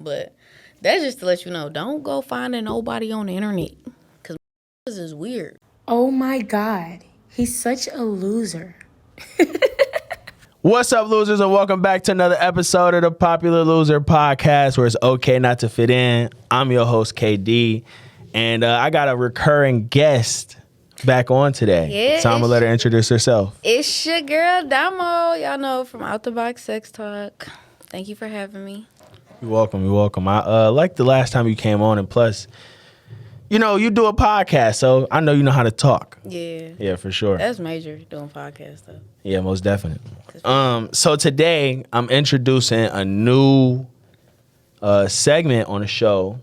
But that's just to let you know, don't go finding nobody on the internet. Because this is weird. Oh my God. He's such a loser. What's up, losers, and welcome back to another episode of the Popular Loser Podcast, where it's okay not to fit in. I'm your host, KD, and I got a recurring guest back on today. Yeah, so I'm going to let her introduce herself. It's your girl, Domo. Y'all know from Out the Box Sex Talk. Thank you for having me. You're welcome. You're welcome. I like the last time you came on, and plus, you know, you do a podcast, so I know you know how to talk. Yeah. Yeah, for sure. That's major doing podcasts, though. Yeah, most definitely. So today I'm introducing a new segment on the show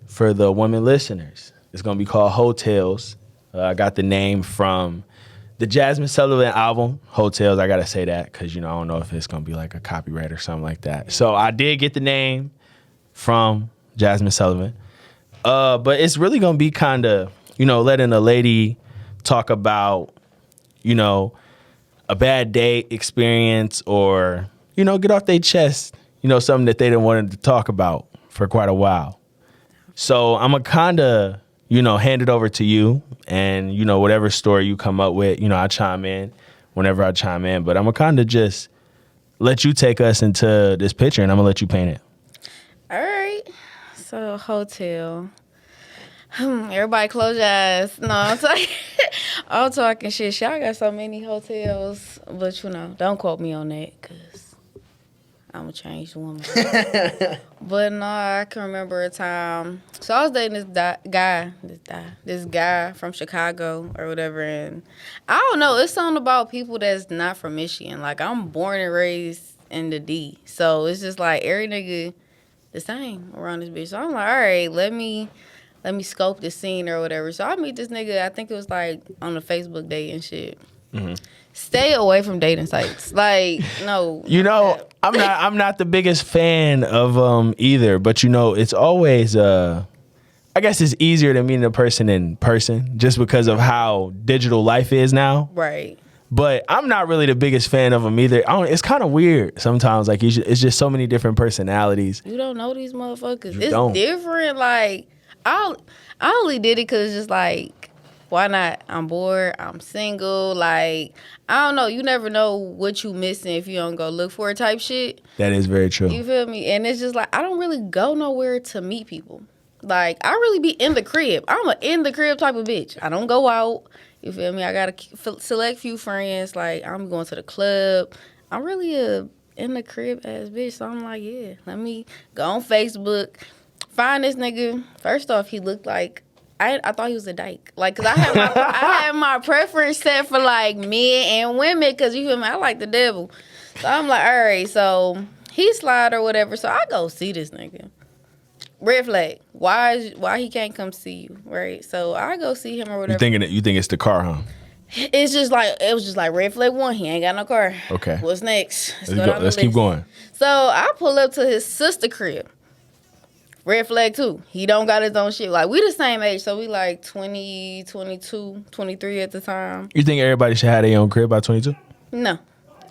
for the women listeners. It's gonna be called Heaux Tales. I got the name from the Jasmine Sullivan album, Heaux Tales. I gotta say that because I don't know if it's gonna be like a copyright or something like that. So I did get the name from Jasmine Sullivan, but it's really gonna be kind of letting a lady talk about a bad date experience or, get off their chest, something that they didn't want to talk about for quite a while. So I'm going to kind of, hand it over to you and, whatever story you come up with, I chime in whenever I chime in. But I'm going to kind of just let you take us into this picture and I'm going to let you paint it. All right. So, hotel. Everybody close your eyes. No, I'm talking shit. Shit, I got so many hotels, but don't quote me on that because I'm a changed woman. But no, I can remember a time. So I was dating this guy from Chicago or whatever, and I don't know. It's something about people that's not from Michigan. Like I'm born and raised in the D, so it's just like every nigga the same around this bitch. So I'm like, all right, let me scope the scene or whatever. So I meet this nigga, I think it was like on a Facebook date and shit. Mm-hmm. Stay away from dating sites. Like, no. I'm not the biggest fan of either, but it's always I guess it's easier to meet a person in person just because of how digital life is now. Right. But I'm not really the biggest fan of them either. It's kind of weird sometimes. Like, it's just so many different personalities. You don't know these motherfuckers. It's different. Like, I only did it because it's just like, why not? I'm bored. I'm single. Like, I don't know. You never know what you missing if you don't go look for it type shit. That is very true. You feel me? And it's just like, I don't really go nowhere to meet people. Like, I really be in the crib. I'm an in the crib type of bitch. I don't go out. You feel me? I got a select few friends. Like, I'm going to the club. I'm really a in the crib ass bitch. So I'm like, yeah, let me go on Facebook. Find this nigga. First off, he looked like I thought he was a dyke. Like, cause I had my preference set for like men and women. Cause you feel me? I like the devil. So I'm like, all right. So he slide or whatever. So I go see this nigga. Red flag. Why he can't come see you? Right. So I go see him or whatever. You think it's the car, huh? It was just like red flag 1. He ain't got no car. Okay. What's next? Let's keep going. So I pull up to his sister crib. Red flag 2. He don't got his own shit. Like, we the same age, so we like 20, 22, 23 at the time. You think everybody should have their own crib by 22? No.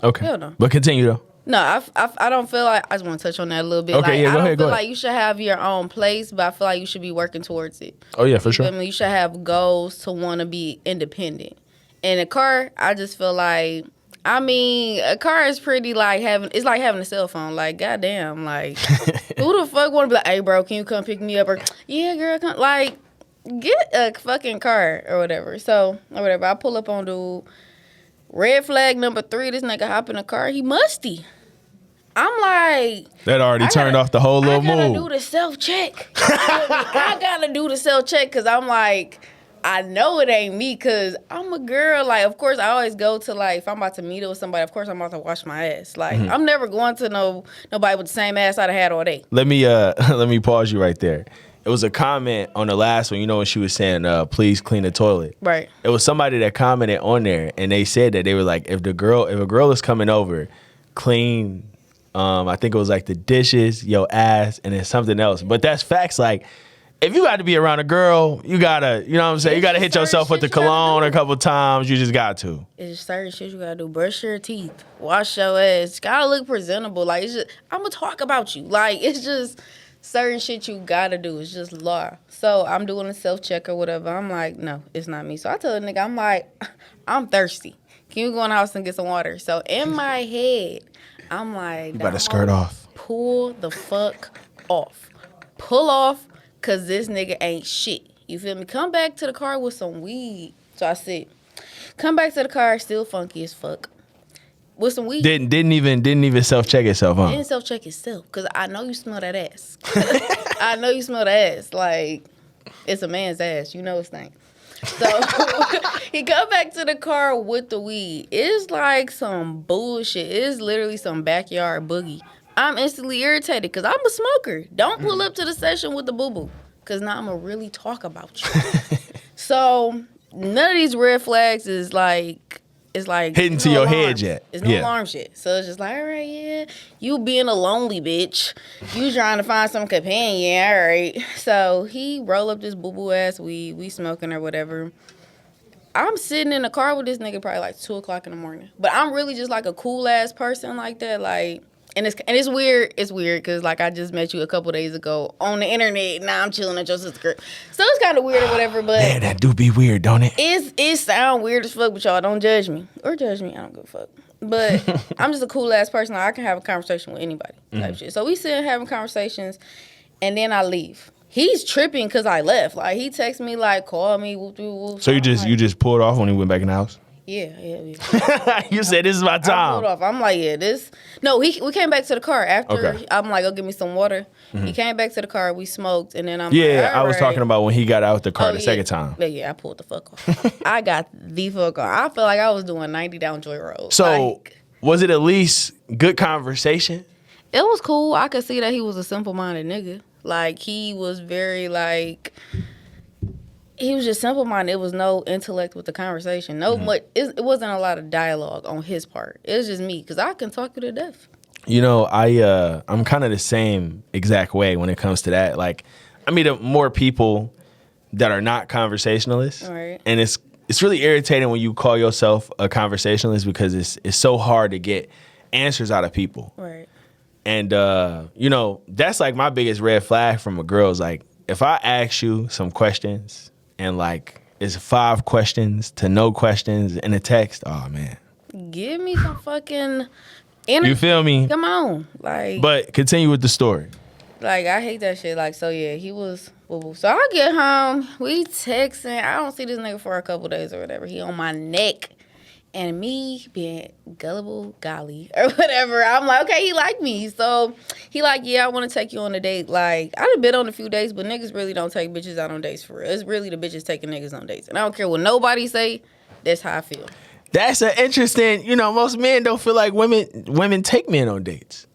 Okay. Hell no. But continue, though. No, I don't feel like... I just want to touch on that a little bit. Okay, like, yeah, go ahead, I don't feel like you should have your own place, but I feel like you should be working towards it. Oh, yeah, for sure. I mean, you should have goals to want to be independent. And a car, I just feel like... I mean, a car is pretty like it's like having a cell phone. Like, goddamn, like, who the fuck want to be like, hey, bro, can you come pick me up? Or, yeah, girl, come. Like, get a fucking car or whatever. So, or whatever. I pull up on dude. Red flag number 3, this nigga hop in the car. He musty. I'm like... That already turned off the whole little move. I gotta do the self-check. I gotta do the self-check because I'm like... I know it ain't me because I'm a girl. Like, of course, I always go to, like, if I'm about to meet up with somebody, of course, I'm about to wash my ass. Like, I'm never going to nobody with the same ass I'd have had all day. Let me pause you right there. It was a comment on the last one, when she was saying, please clean the toilet. Right. It was somebody that commented on there, and they said that they were like, if a girl is coming over, clean, I think it was like the dishes, your ass, and then something else. But that's facts, like, if you got to be around a girl, you gotta, you know what I'm saying? You gotta hit yourself with the cologne a couple times. You just got to. It's just certain shit you gotta do. Brush your teeth. Wash your ass. Gotta look presentable. Like, it's just, I'm gonna talk about you. Like, it's just certain shit you gotta do. It's just law. So I'm doing a self-check or whatever. I'm like, no, it's not me. So I tell the nigga, I'm like, I'm thirsty. Can you go in the house and get some water? So in my head, I'm like, You better skirt off. Pull the fuck off. Pull off, because this nigga ain't shit. You feel me? Come back to the car with some weed. So I said, come back to the car, still funky as fuck. With some weed. Didn't even self-check itself, huh? Didn't self-check itself, because I know you smell that ass. I know you smell that ass. Like, it's a man's ass. You know it's stink. So he come back to the car with the weed. It's like some bullshit. It's literally some backyard boogie. I'm instantly irritated because I'm a smoker. Don't pull up to the session with the boo-boo, because now I'm going to really talk about you. So none of these red flags is like... It's like hitting to your head yet. It's no alarms yet. So it's just like, all right, yeah. You being a lonely bitch. You trying to find some companion, all right. So he roll up this boo-boo ass weed. We smoking or whatever. I'm sitting in the car with this nigga probably like 2 o'clock in the morning. But I'm really just like a cool ass person like that. Like, and it's weird. It's weird because like I just met you a couple days ago on the internet. Now I'm chilling at your sister's crib. So it's kind of weird or whatever. But man, that do be weird, don't it? It sound weird as fuck, but y'all don't judge me or judge me. I don't give a fuck. But I'm just a cool ass person. Like, I can have a conversation with anybody type shit. So we sit having conversations, and then I leave. He's tripping because I left. Like he texts me like, call me. Whoop, whoop, whoop. So you just pulled off when he went back in the house? Yeah. You said this is my time. I pulled off. I'm like, yeah, this. No, we came back to the car after. Okay. I'm like, go get me some water. He came back to the car. We smoked, and then I'm yeah. like, I was right. talking about when he got out the car the second time. Yeah, I pulled the fuck off. I got the fuck off. I feel like I was doing 90 down Joy Road. So like, was it at least good conversation? it was cool. I could see that he was a simple-minded nigga. Like he was very like. He was just simple-minded. It was no intellect with the conversation. It wasn't a lot of dialogue on his part. It was just me, because I can talk you to death. You know, I'm kind of the same exact way when it comes to that. Like, I meet more people that are not conversationalists, Right. and it's really irritating when you call yourself a conversationalist because it's so hard to get answers out of people. Right. And you know, that's like my biggest red flag from a girl is like, if I ask you some questions and like it's 5 questions to no questions in a text, oh man. Give me some fucking energy. You feel me? Come on. Like, But continue with the story. Like, I hate that shit. Like, so yeah, he was boo-boo. So I get home, we texting. I don't see this nigga for a couple days or whatever. He on my neck. And me being gullible, golly, or whatever, I'm like, okay, he like me. So he like, yeah, I want to take you on a date. Like, I done been on a few dates, but niggas really don't take bitches out on dates for real. It's really the bitches taking niggas on dates. And I don't care what nobody say, that's how I feel. That's an interesting, you know, most men don't feel like women take men on dates.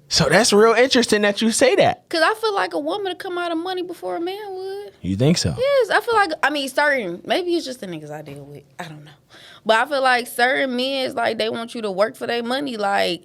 So that's real interesting that you say that. Because I feel like a woman would come out of money before a man would. You think so? Yes, I feel like, I mean, maybe it's just the niggas I deal with. I don't know. But I feel like certain men, is like, they want you to work for their money. Like,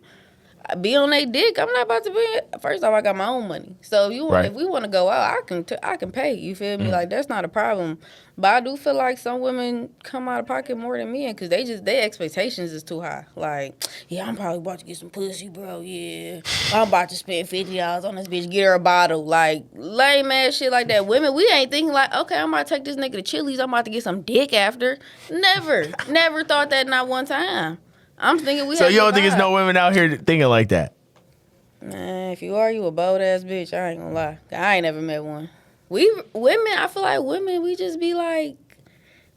be on their dick. I'm not about to be. First off, I got my own money. So if we want to go out, I can pay. You feel me? Like, that's not a problem. But I do feel like some women come out of pocket more than men because their expectations is too high. Like, yeah, I'm probably about to get some pussy, bro. Yeah, I'm about to spend $50 on this bitch. Get her a bottle. Like, lame ass shit like that. Women, we ain't thinking like, okay, I'm about to take this nigga to Chili's. I'm about to get some dick after. Never thought that not one time. I'm thinking So you don't think there's no women out here thinking like that? Man, if you are, you a bold ass bitch. I ain't gonna lie. I ain't never met one. I feel like women, we just be like,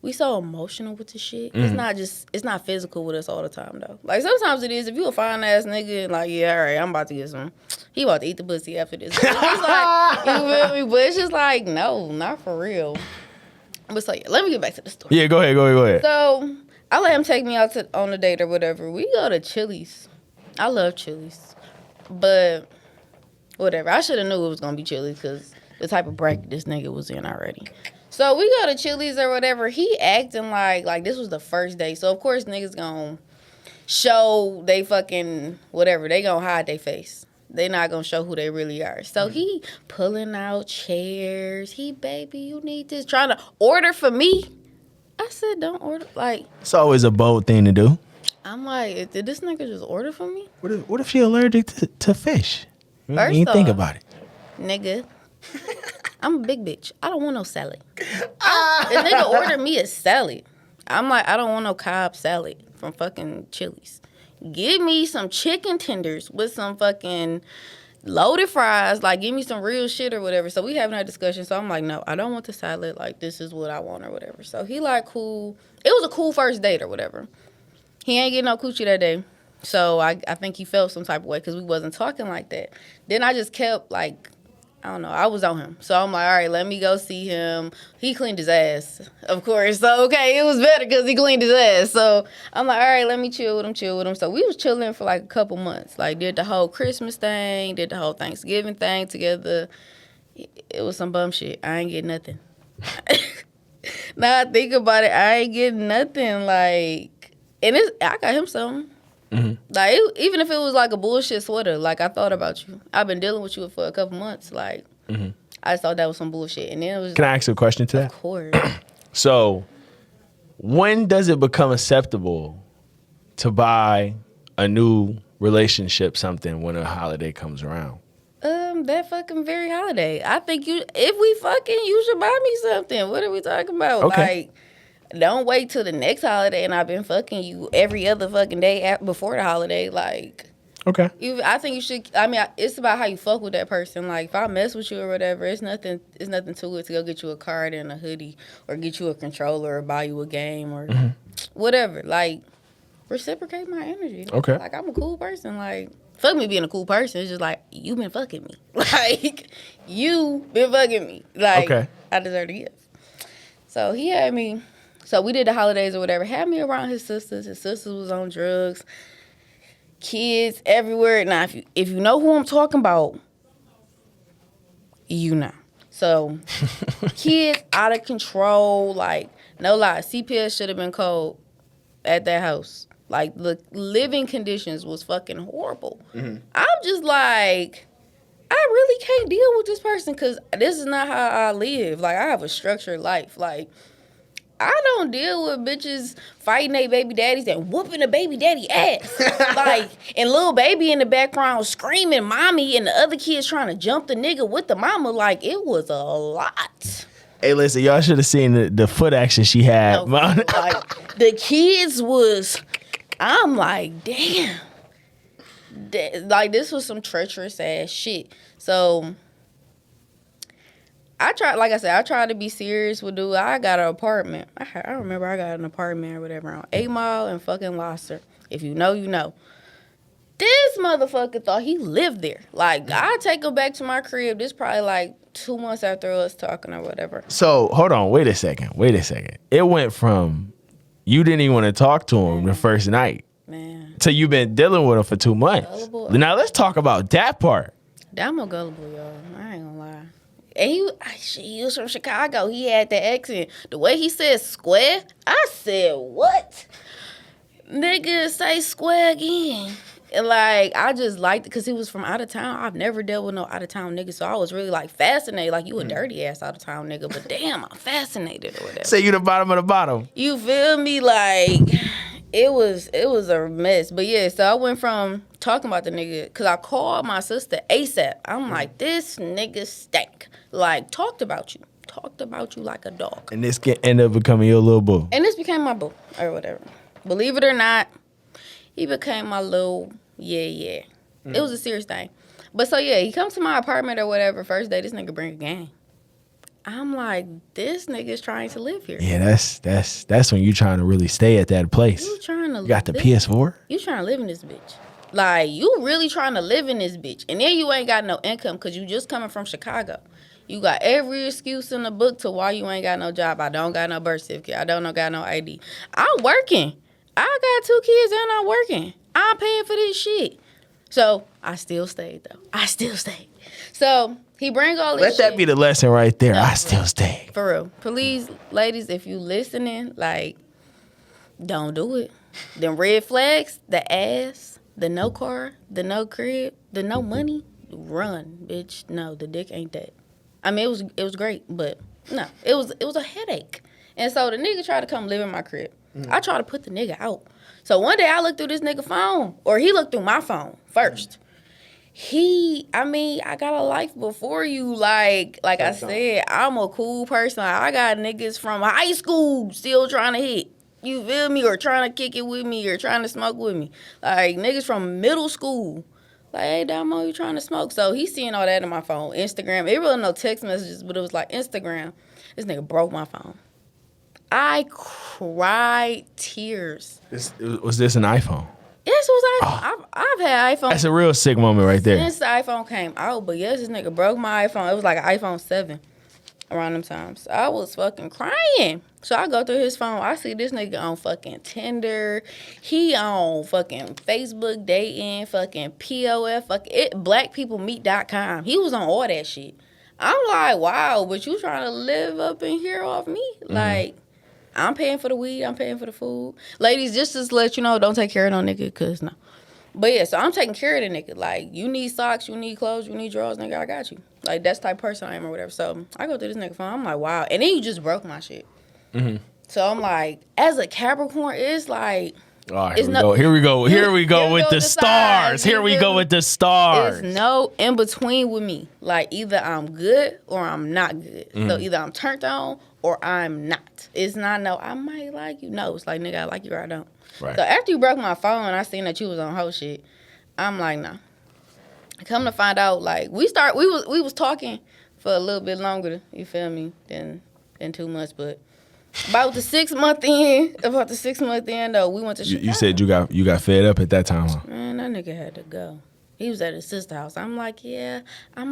we so emotional with the shit. It's not physical with us all the time though. Like sometimes it is. If you a fine ass nigga and like, yeah, all right, I'm about to get some. He about to eat the pussy after this. It's just like, you feel me? But it's just like, no, not for real. But so yeah, let me get back to the story. Yeah, go ahead. So I let him take me out on a date or whatever. We go to Chili's. I love Chili's. But whatever. I should have knew it was going to be Chili's because the type of bracket this nigga was in already. So we go to Chili's or whatever. He acting like this was the first day. So, of course, niggas going to show they fucking whatever. They going to hide their face. They not going to show who they really are. So he pulling out chairs. Baby, you need this. Trying to order for me. I said, don't order. Like, it's always a bold thing to do. I'm like, did this nigga just order for me? What if she allergic to fish? You didn't think about it. nigga. I'm a big bitch. I don't want no salad. The nigga ordered me a salad. I'm like, I don't want no Cobb salad from fucking Chili's. Give me some chicken tenders with some fucking loaded fries. Like, give me some real shit or whatever. So we having that discussion. So I'm like, no, I don't want the salad. Like, this is what I want or whatever. So he like, cool. It was a cool first date or whatever. He ain't getting no coochie that day. So I think he felt some type of way because we wasn't talking like that. Then I just kept, like, I don't know. I was on him. So I'm like, all right, let me go see him. He cleaned his ass, of course. So, okay, it was better because he cleaned his ass. So I'm like, all right, let me chill with him. So we was chilling for like a couple months. Like, did the whole Christmas thing, did the whole Thanksgiving thing together. It was some bum shit. I ain't getting nothing. Now I think about it, I ain't getting nothing. Like, and I got him something. Mm-hmm. Like, even if it was like a bullshit sweater, like, I thought about you. I've been dealing with you for a couple months. Like, I just thought that was some bullshit. And then it was. Can I ask you a question to that? Of course. So, when does it become acceptable to buy a new relationship something when a holiday comes around? That fucking very holiday. I think if we fucking, you should buy me something. What are we talking about? Okay. Like, don't wait till the next holiday and I've been fucking you every other fucking day before the holiday. Like, okay. I think you should. I mean, it's about how you fuck with that person. Like, if I mess with you or whatever, it's nothing to it to go get you a card and a hoodie or get you a controller or buy you a game or whatever. Like, reciprocate my energy. Okay. Like, I'm a cool person. Like, fuck me being a cool person. It's just like, you been fucking me. Like, you been fucking me. Like, okay. I deserve to give. So he had me. So we did the holidays or whatever. Had me around his sisters. His sisters was on drugs. Kids everywhere. Now, if you know who I'm talking about, you know. So, kids out of control. Like, no lie. CPS should have been called at that house. Like, the living conditions was fucking horrible. Mm-hmm. I'm just like, I really can't deal with this person because this is not how I live. Like, I have a structured life. Like, I don't deal with bitches fighting their baby daddies and whooping a baby daddy ass. Like, and little baby in the background screaming mommy and the other kids trying to jump the nigga with the mama. Like, it was a lot. Hey, listen, y'all should have seen the foot action she had. No, like, the kids was, I'm like, damn. Like, this was some treacherous ass shit. So, I tried to be serious with dude. I got an apartment. I remember I got an apartment or whatever on 8 Mile and fucking Gloucester. If you know, you know. This motherfucker thought he lived there. Like, I take him back to my crib. This probably like 2 months after us talking or whatever. So, hold on. Wait a second. It went from you didn't even want to talk to him the first night. Man. So you've been dealing with him for 2 months. Gullible. Now, let's talk about that part. I'm a gullible, y'all. I ain't gonna lie. And he was from Chicago. He had the accent. The way he said square, I said, what? Nigga, say square again. And, like, I just liked it because he was from out of town. I've never dealt with no out of town nigga, so I was really, like, fascinated. Like, you a dirty ass out of town nigga, but damn, I'm fascinated or whatever. Say you the bottom of the bottom. You feel me? Like, it was a mess. But yeah, so I went from talking about the nigga because I called my sister ASAP. I'm like, this nigga stank. Like, talked about you like a dog. And this can end up becoming your little boo. And this became my boo or whatever. Believe it or not, he became my little yeah. It was a serious thing. But so yeah, he comes to my apartment or whatever. First day, this nigga bring a gang. I'm like, this nigga's trying to live here. Yeah, that's when you trying to really stay at that place. You trying to You got the PS4? You trying to live in this bitch. Like, you really trying to live in this bitch. And then you ain't got no income because you just coming from Chicago. You got every excuse in the book to why you ain't got no job. I don't got no birth certificate. I don't got no ID. I'm working. I got 2 kids and I'm working. I'm paying for this shit. So, I still stayed, though. So, he bring all this Let shit. that be the lesson right there. No, I still stay. For real. Please, ladies, if you listening, like, don't do it. Them red flags, the ass, the no car, the no crib, the no money, run, bitch. No, the dick ain't that. I mean, it was great, but no, it was a headache. And so the nigga tried to come live in my crib. I tried to put the nigga out. So one day I looked through this nigga phone, or he looked through my phone first. I got a life before you. Like I said, I'm a cool person. I got niggas from high school still trying to hit. You feel me? Or trying to kick it with me or trying to smoke with me. Like, niggas from middle school. Like, hey, Domo, you trying to smoke? So he's seeing all that on my phone. Instagram. It really no text messages, but it was like Instagram. This nigga broke my phone. I cried tears. Was this an iPhone? Yes, it was iPhone. I've had iPhone. That's a real sick moment right there. Since the iPhone came out, but yes, this nigga broke my iPhone. It was like an iPhone 7 around them times. I was fucking crying. So I go through his phone. I see this nigga on fucking Tinder. He on fucking Facebook dating, fucking POF, blackpeoplemeet.com. He was on all that shit. I'm like, wow, but you trying to live up in here off me? Like, I'm paying for the weed. I'm paying for the food. Ladies, just to let you know, don't take care of no nigga, because no. But yeah, so I'm taking care of the nigga. Like, you need socks, you need clothes, you need drawers, nigga, I got you. Like, that's the type of person I am or whatever. So I go through this nigga phone. I'm like, wow. And then you just broke my shit. Mm-hmm. So I'm like, as a Capricorn, it's like... Oh, here we go with the stars. Here we go with the stars. There's no in between with me. Like, either I'm good or I'm not good. So either I'm turned on or I'm not. It's not no, I might like you. No, it's like, nigga, I like you or I don't. Right. So after you broke my phone, I seen that you was on whole shit. I'm like, nah. Come to find out, like, we was talking for a little bit longer, you feel me, than 2 months, but about the 6 month in, though, we went to Chicago. You said you got fed up at that time, huh? Man, that nigga had to go. He was at his sister's house. I'm like, yeah, I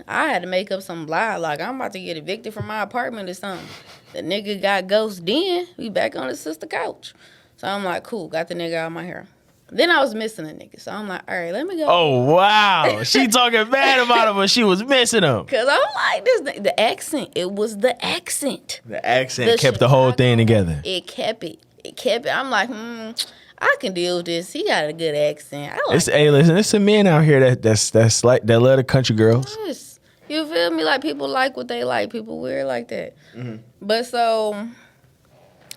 had to make up some lie. Like, I'm about to get evicted from my apartment or something. The nigga got ghosted in. We back on his sister's couch. So I'm like, cool, got the nigga out of my hair. Then I was missing a nigga. So I'm like, all right, let me go. Oh, wow. She talking bad about him, but she was missing him. Because I'm like, the accent. It was the accent. The accent kept the whole thing together. It kept it. I'm like, I can deal with this. He got a good accent. Listen, there's some men out here that's like, that love the country girls. Yes. You feel me? Like, people like what they like. People weird like that. Mm-hmm. But so...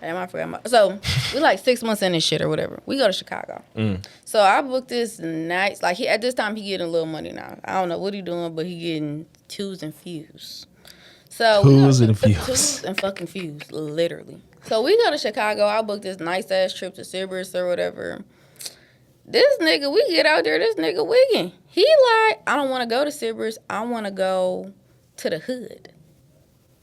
I forgot so we like 6 months in this shit or whatever. We go to Chicago. So I booked this night. Like, at this time he getting a little money now. I don't know what he doing, but he getting twos and fuse. So twos and fuse. Twos and fucking fuse, literally. So we go to Chicago. I booked this nice ass trip to Sybaris or whatever. This nigga, we get out there. This nigga wigging. He like, I don't want to go to Sybaris. I want to go to the hood.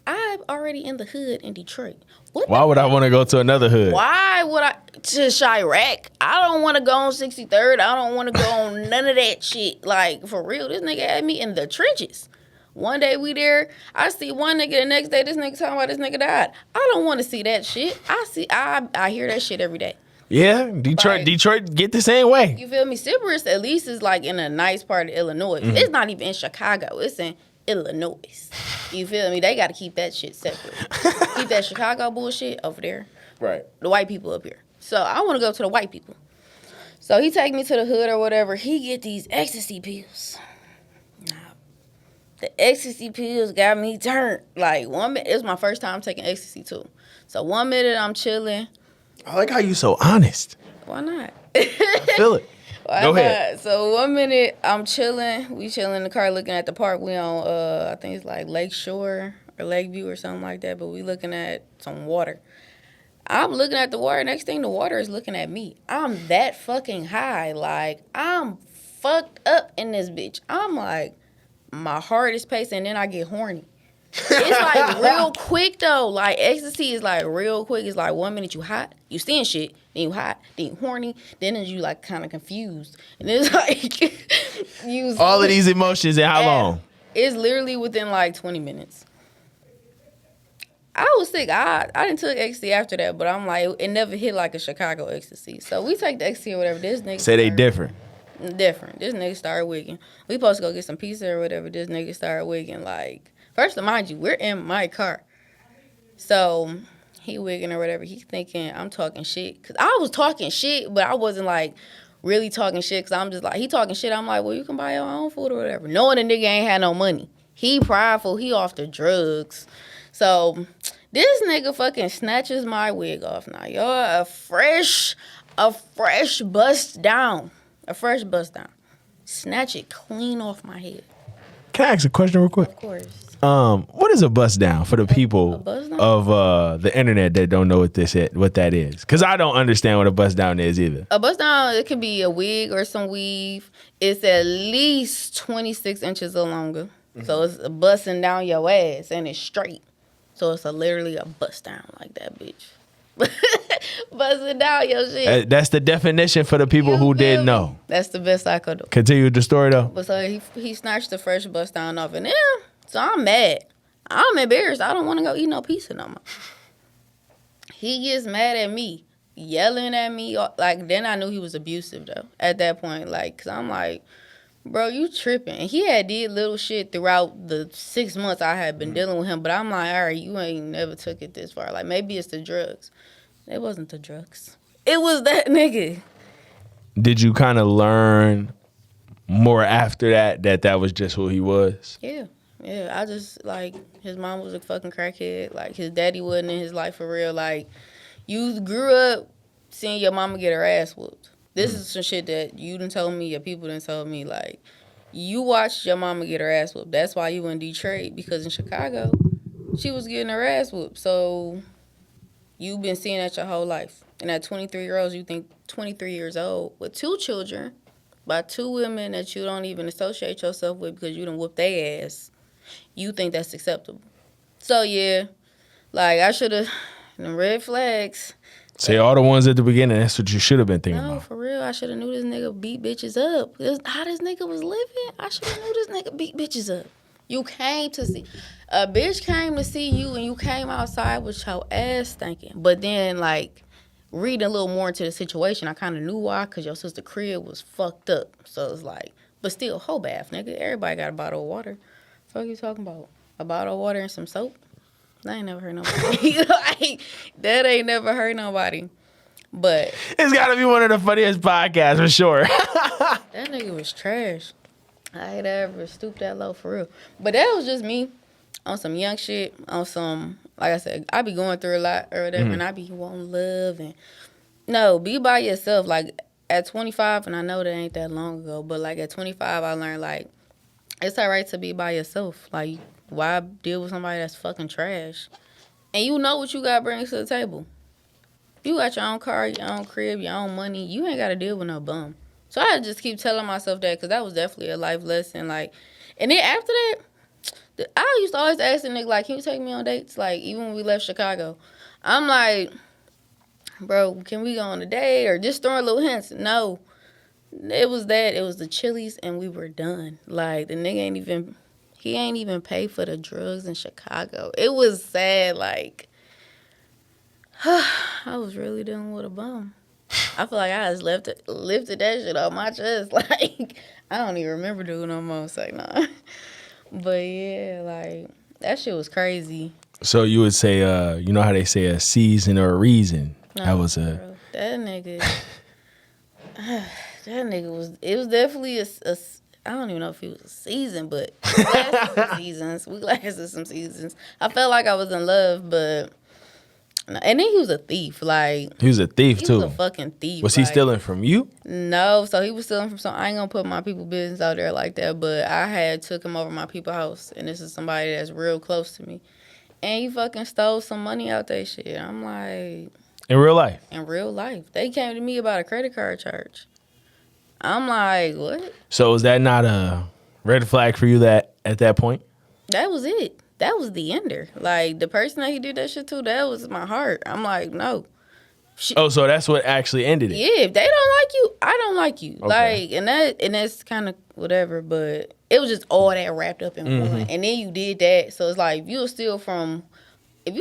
I'm already in the hood in Detroit. Why would I want to go to another hood? Why would I? To Chirac. I don't want to go on 63rd. I don't want to go on none of that shit. Like, for real, this nigga had me in the trenches. One day we there, I see one nigga, the next day this nigga talking about this nigga died. I don't want to see that shit. I hear that shit every day. Yeah, Detroit get the same way. You feel me? Sybaris at least is like in a nice part of Illinois. Mm-hmm. It's not even in Chicago. It's in Illinois. You feel me? They got to keep that shit separate. Keep that Chicago bullshit over there. Right. The white people up here. So I want to go to the white people. So he take me to the hood or whatever. He get these ecstasy pills. Now, the ecstasy pills got me turned. Like, 1 minute, it was my first time taking ecstasy too. So 1 minute I'm chilling. I like how you so honest. Why not? I feel it. Go ahead. So 1 minute I'm chilling. We chilling in the car looking at the park. We on I think it's like Lake Shore or Lakeview or something like that. But we looking at some water. I'm looking at the water. Next thing, the water is looking at me. I'm that fucking high. Like, I'm fucked up in this bitch. I'm like, my heart is pacing, and then I get horny. It's like real quick though. Like, ecstasy is like real quick. It's like 1 minute you hot, you seeing shit, then you hot, then you horny, then you like kind of confused, and it's like you all of these emotions in how long? It's literally within like 20 minutes. I was sick. I didn't took ecstasy after that, but I'm like, it never hit like a Chicago ecstasy. So we take the ecstasy or whatever. This nigga say they different. Different. This nigga started wigging. We supposed to go get some pizza or whatever. This nigga started wigging like. First, to mind you, we're in my car. So, he wigging or whatever. He thinking I'm talking shit. Because I was talking shit, but I wasn't, like, really talking shit. Because I'm just like, he talking shit. I'm like, well, you can buy your own food or whatever. Knowing the nigga ain't had no money. He prideful. He off the drugs. So, this nigga fucking snatches my wig off now. Y'all, a fresh bust down. A fresh bust down. snatch it clean off my head. Can I ask a question real quick? Of course. What is a bust down for the people bust down? of the internet that don't know what that is? Because I don't understand what a bust down is either. A bust down, it could be a wig or some weave. It's at least 26 inches or longer. Mm-hmm. So it's busting down your ass and it's straight. So it's literally a bust down like that, bitch. Busting down your shit. That's the definition for the people who didn't know. That's the best I could do. Continue with the story though. But so he snatched the fresh bust down off, and so I'm mad. I'm embarrassed. I don't want to go eat no pizza no more. He gets mad at me, yelling at me. Like, then I knew he was abusive though. At that point, like, cause I'm like, bro, you tripping. And he had did little shit throughout the 6 months I had been dealing with him. But I'm like, all right, you ain't never took it this far. Like, maybe it's the drugs. It wasn't the drugs. It was that nigga. Did you kind of learn more after that was just who he was? Yeah. Yeah, I just, like, his mom was a fucking crackhead. Like, his daddy wasn't in his life for real. Like, you grew up seeing your mama get her ass whooped. This is some shit that you done told me, your people done told me. Like, you watched your mama get her ass whooped. That's why you in Detroit, because in Chicago, she was getting her ass whooped. So you've been seeing that your whole life. And at 23 years old with 2 children by 2 women that you don't even associate yourself with because you done whooped their ass, you think that's acceptable. So, yeah, like, I should have, red flags. Say all the ones at the beginning, that's what you should have been thinking about. No, for real, I should have knew this nigga beat bitches up. How this nigga was living, I should have knew this nigga beat bitches up. You came to see, a bitch came to see you and you came outside with your ass stinking. But then, like, reading a little more into the situation, I kind of knew why, because your sister crib was fucked up. So it's like, but still, whole bath, nigga. Everybody got a bottle of water. What you talking about? A bottle of water and some soap? That ain't never hurt nobody. Like, that ain't never hurt nobody. But it's got to be one of the funniest podcasts for sure. That nigga was trash. I ain't ever stooped that low for real. But that was just me on some young shit, on some, like I said, I be going through a lot or whatever, and I be wanting love. And no, be by yourself. Like, at 25, and I know that ain't that long ago, but like at 25, I learned, like, it's all right to be by yourself. Like, why deal with somebody that's fucking trash? And you know what you got to bring to the table. You got your own car, your own crib, your own money. You ain't got to deal with no bum. So I just keep telling myself that, because that was definitely a life lesson. Like, and then after that, I used to always ask the nigga, like, can you take me on dates? Like, even when we left Chicago. I'm like, bro, can we go on a date? Or just throwing little hints. No. It was that. It was the Chili's, and we were done. Like, the nigga he ain't even pay for the drugs in Chicago. It was sad. Like, I was really dealing with a bum. I feel like I just lifted that shit off my chest. Like, I don't even remember doing no more. Say, nah. But, yeah, like, that shit was crazy. So you would say, you know how they say a season or a reason? No, that was bro, that nigga... That nigga it was definitely a I don't even know if he was a season, but we lasted some seasons. We lasted some seasons. I felt like I was in love, but, and then he was a thief. Like, he was a thief too. He was a fucking thief. Was he stealing from you? No, so he was stealing from some. I ain't gonna put my people business out there like that, but I had took him over my people house, and this is somebody that's real close to me, and he fucking stole some money out that shit. I'm like, in real life? In real life, they came to me about a credit card charge. I'm like, what? So is that not a red flag for you that at that point? That was it. That was the ender. Like, the person that he did that shit to, that was my heart. I'm like, no. So that's what actually ended it? Yeah, if they don't like you, I don't like you. Okay. Like, and that's kind of whatever, but it was just all that wrapped up in one. And then you did that, so it's like, if you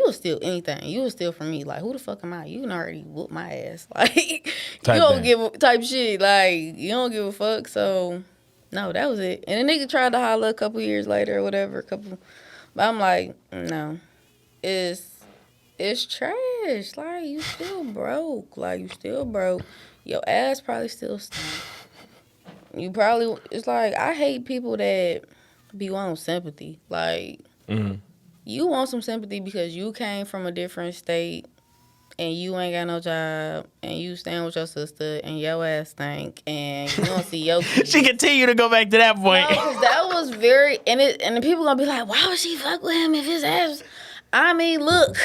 were steal anything, you would steal from me. Like, who the fuck am I? You can already whoop my ass. Like, you don't give type shit. Like, you don't give a fuck. So, no, that was it. And the nigga tried to holler a couple years later or whatever. But I'm like, no. It's trash. Like, you still broke. Your ass probably still stink. It's like, I hate people that be wanting sympathy. Like, you want some sympathy because you came from a different state. and you ain't got no job, and you staying with your sister, and your ass stink, and you don't see your kids. She continued to go back to that point. No, because that was very, and the people gonna be like, why would she fuck with him if his ass? I mean, look,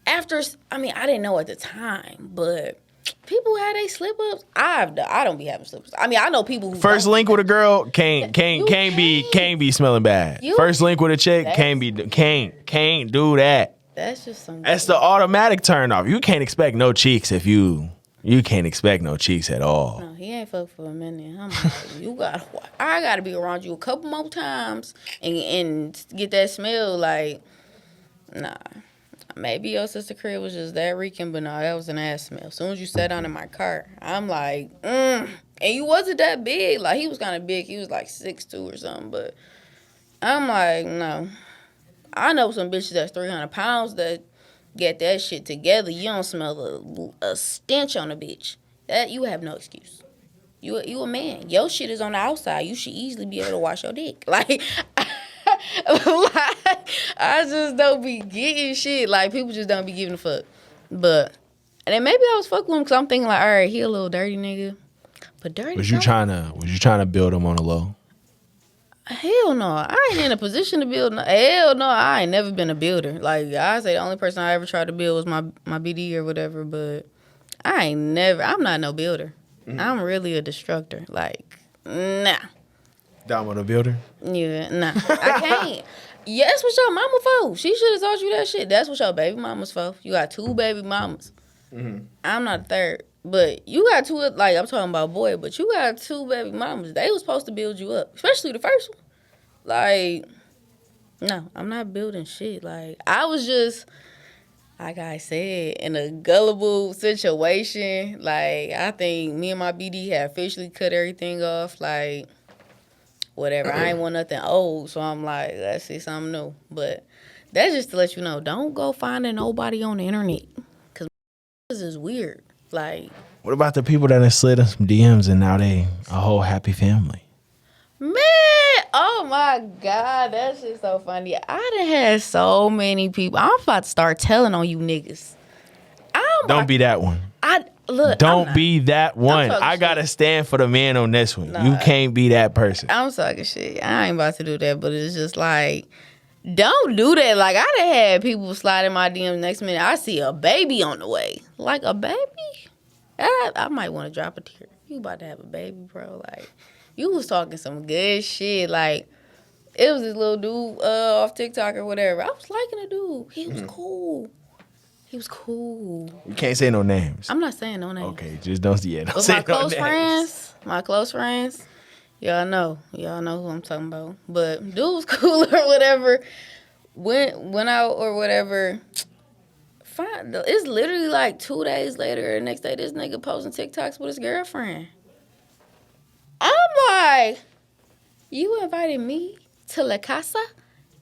I didn't know at the time, but people had they slip ups. I don't be having slip ups. I mean, I know people who First link with a girl can't be smelling bad. First link with a chick can't do that. That's just some. That's the automatic turn off. You can't expect no cheeks if you can't expect no cheeks at all. No, he ain't fucked for a minute. I'm like, I gotta be around you a couple more times and get that smell. Like, nah. Maybe your sister crib was just that reeking, but no, that was an ass smell. As soon as you sat down in my car, I'm like, and you wasn't that big. Like, he was kind of big. He was like 6'2" or something, but I'm like, no. I know some bitches that's 300 pounds that get that shit together. You don't smell a stench on a bitch. That you have no excuse. You a man. Your shit is on the outside. You should easily be able to wash your dick. Like, I just don't be getting shit. Like, people just don't be giving a fuck. But, and then maybe I was fucking with him because I'm thinking like, all right, he a little dirty nigga. But dirty. Was you trying to build him on the low? Hell no. I ain't in a position to build. Hell no. I ain't never been a builder. Like, I say the only person I ever tried to build was my BD or whatever. But I'm not no builder. Mm-hmm. I'm really a destructor. Like, nah. Domo the builder? Yeah, nah. I can't. Yeah, that's what your mama for. She should have taught you that shit. That's what your baby mama's for. You got 2 baby mamas. Mm-hmm. I'm not a third. But you got 2, like, I'm talking about boy, but you got 2 baby mamas. They was supposed to build you up. Especially the first one. Like, no, I'm not building shit. Like, I was just, like I said, in a gullible situation. Like, I think me and my BD had officially cut everything off. Like, whatever. I ain't want nothing old, so I'm like, let's see something new. But that's just to let you know, don't go finding nobody on the internet. Because this is weird. Like, what about the people that have slid in some DMs and now they a whole happy family? Man, oh my God, that shit's so funny. I done had so many people. I'm about to start telling on you niggas. Don't be that one. Don't be that one. I gotta stand for the man on this one. Nah, you can't be that person. I'm talking shit. I ain't about to do that, but it's just like, don't do that. Like, I done had people slide in my DMs next minute. I see a baby on the way. Like, a baby? I might want to drop a tear. You about to have a baby, bro. Like, you was talking some good shit. Like, it was this little dude off TikTok or whatever. I was liking the dude. He was cool. He was cool. You can't say no names. I'm not saying no names. Okay, just don't say but my close friends, y'all know who I'm talking about. But dude was cool or whatever. Went out or whatever. Fine. It's literally like 2 days later, the next day, this nigga posting TikToks with his girlfriend. I'm like, you invited me to La Casa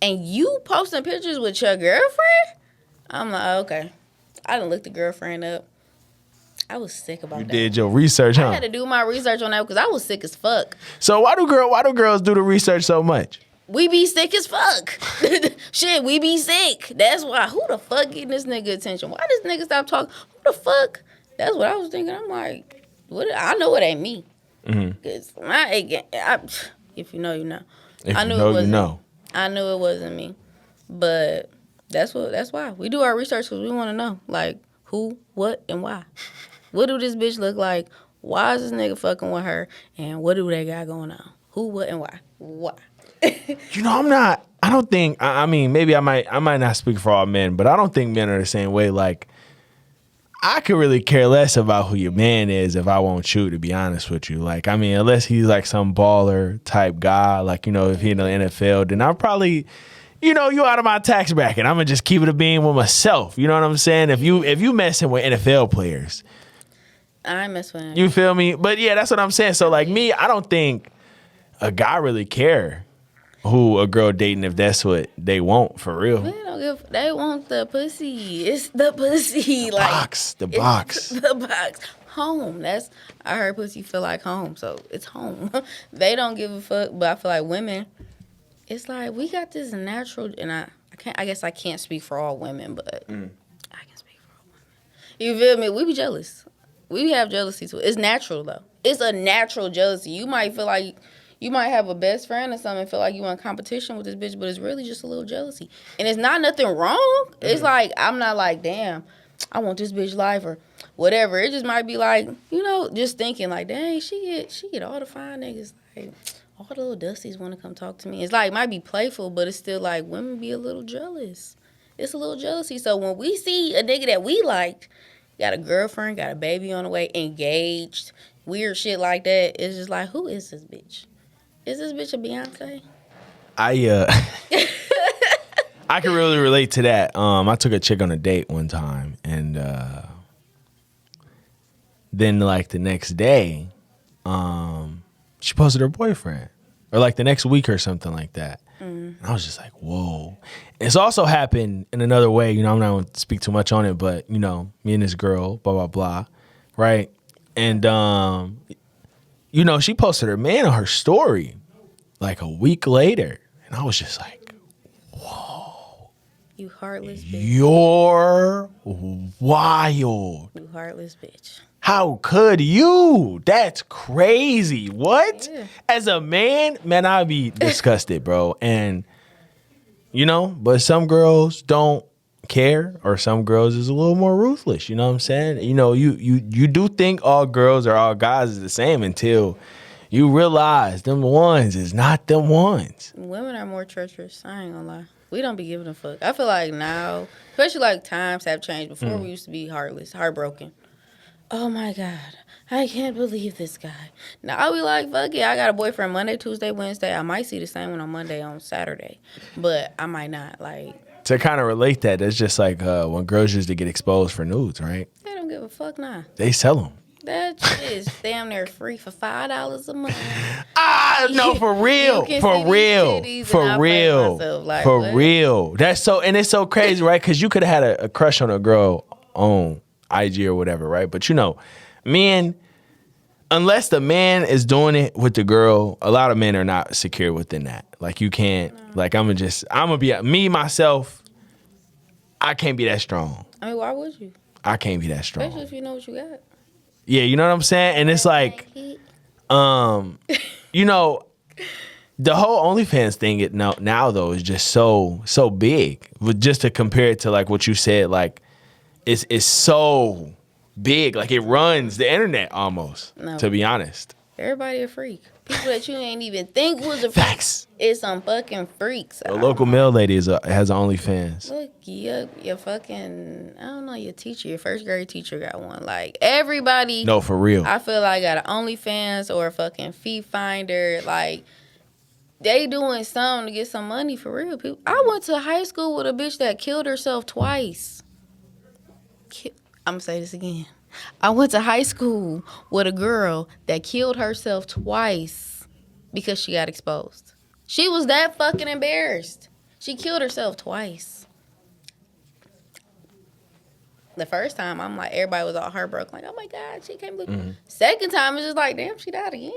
and you posting pictures with your girlfriend? I'm like, okay. I done looked the girlfriend up. I was sick about that. You did your research, huh? I had to do my research on that because I was sick as fuck. So why do girls do the research so much? We be sick as fuck. Shit, we be sick. That's why. Who the fuck getting this nigga attention? Why this nigga stop talking? Who the fuck? That's what I was thinking. I'm like, what? I know it ain't me. Cause if you know, you know. I knew it wasn't me. But that's why we do our research, because we want to know, like, who, what, and why. What do this bitch look like? Why is this nigga fucking with her? And what do they got going on? Who, what, and why? Why? You know, I mean, maybe I might not speak for all men, but I don't think men are the same way. Like, I could really care less about who your man is if I won't shoot, to be honest with you. Like, I mean, unless he's like some baller type guy, like, you know, if he's in the NFL, then I'll probably, you know, you out of my tax bracket. I'm gonna just keep it a being with myself. You know what I'm saying? If you messing with NFL players, I mess with him. You feel me? But yeah, that's what I'm saying. So like me, I don't think a guy really care who a girl dating if that's what they want for real. They want the pussy. It's the pussy. The box. The box. Home. I heard pussy feel like home, so it's home. They don't give a fuck, but I feel like women, it's like we got this natural, and I guess I can't speak for all women, but I can speak for all women. You feel me? We be jealous. We have jealousy too. It's natural though. It's a natural jealousy. You might feel like you might have a best friend or something and feel like you in competition with this bitch, but it's really just a little jealousy. And it's not nothing wrong. It's like, I'm not like, damn, I want this bitch life or whatever. It just might be like, just thinking like, dang, she get all the fine niggas. Like, all the little dusties want to come talk to me. It's like, it might be playful, but it's still like, women be a little jealous. It's a little jealousy. So when we see a nigga that we liked, got a girlfriend, got a baby on the way, engaged, weird shit like that, it's just like, who is this bitch? Is this bitch a Beyonce? I can really relate to that. I took a chick on a date one time, and then like the next day, she posted her boyfriend, or like the next week or something like that. And I was just like, whoa. It's also happened in another way. I'm not going to speak too much on it, but, me and this girl, blah, blah, blah, right? And, she posted her man on her story like a week later. And I was just like, whoa. You heartless bitch. You're wild. You heartless bitch. How could you? That's crazy. What? Yeah. As a man, I'd be disgusted, bro. And, but some girls don't care, or some girls is a little more ruthless. You know what I'm saying? You do think all girls or all guys is the same until you realize them ones is not them ones. Women are more treacherous. I ain't gonna lie. We don't be giving a fuck. I feel like now, especially like times have changed. Before we used to be heartless, heartbroken. Oh my God, I can't believe this guy. Now I'll be like, fuck yeah, I got a boyfriend Monday, Tuesday, Wednesday. I might see the same one on Monday, on Saturday, but I might not. Like, to kind of relate that, it's just like when girls used to get exposed for nudes, right? They don't give a fuck now. They sell them. That shit is damn near free for $5 a month. No, for real, real. That's so, and it's so crazy, right? Because you could have had a crush on a girl on IG or whatever, right? But men, unless the man is doing it with the girl, a lot of men are not secure within that. Like, you can't, like, I'm gonna be, me, myself, I can't be that strong. I mean, why would you? I can't be that strong. Especially if you know what you got. Yeah, you know what I'm saying? And it's like, the whole OnlyFans thing now though is just so big. Just to compare it to like what you said, like, it's so big. Like, it runs the internet almost, to be honest. Everybody a freak. People that you ain't even think was a freak. Facts. It's some fucking freaks. A local mail lady has OnlyFans. Look, your fucking, I don't know, your teacher, your first grade teacher got one. Like, everybody. No, for real. I feel like got an OnlyFans or a fucking Feet Finder. Like, they doing something to get some money for real. People. I went to high school with a bitch that killed herself twice. I'm going to say this again. I went to high school with a girl that killed herself twice because she got exposed. She was that fucking embarrassed. She killed herself twice. The first time, I'm like, everybody was all heartbroken. Like, oh my God, she can't believe it. Second time, it's just like, damn, she died again.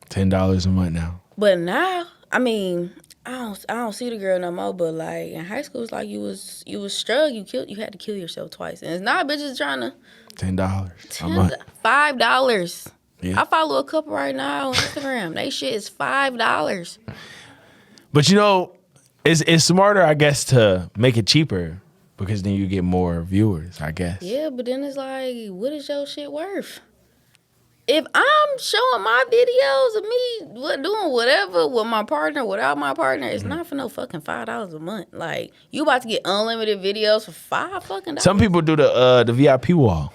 $10 a month now. But now, I mean, I don't see the girl no more. But like in high school, it's like you was struck. You had to kill yourself twice, and it's not bitches trying to. $10 a month. $5. Yeah. I follow a couple right now on Instagram. They shit is $5. But it's smarter, I guess, to make it cheaper because then you get more viewers, I guess. Yeah, but then it's like, what is your shit worth? If I'm showing my videos of me doing whatever with my partner, without my partner, it's not for no fucking $5 a month. Like, you about to get unlimited videos for $5 fucking dollars. Some people do the VIP wall.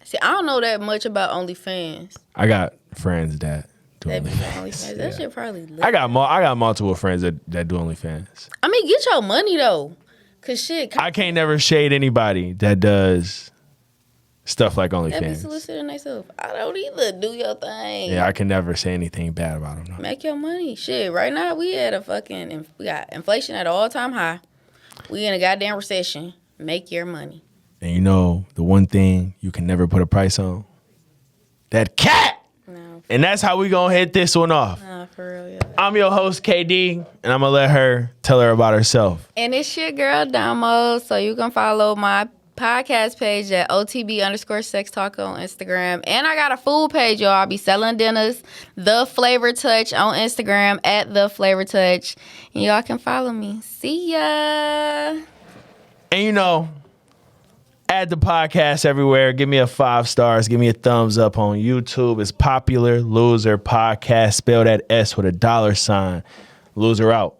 See, I don't know that much about OnlyFans. I got friends that do OnlyFans. That shit probably lit. I got multiple friends that do OnlyFans. I mean, get your money though, cause shit. I can't never shade anybody that does stuff like OnlyFans. They be soliciting themselves. I don't either. Do your thing. Yeah, I can never say anything bad about them. No. Make your money. Shit, right now we got inflation at an all-time high. We in a goddamn recession. Make your money. And the one thing you can never put a price on? That cat! No. And that's how we gonna hit this one off. Nah, for real, yeah. I'm your host, KD, and I'm gonna let her tell her about herself. And it's your girl, Domo, so you can follow my podcast page at OTB_sex talk on Instagram. And I got a food page, y'all. I'll be selling dinners. The Flavor Touch on Instagram at The Flavor Touch. And y'all can follow me. See ya. And you know, add the podcast everywhere. Give me a 5 stars. Give me a thumbs up on YouTube. It's Popular Loser Podcast. Spell that S with a $. Loser out.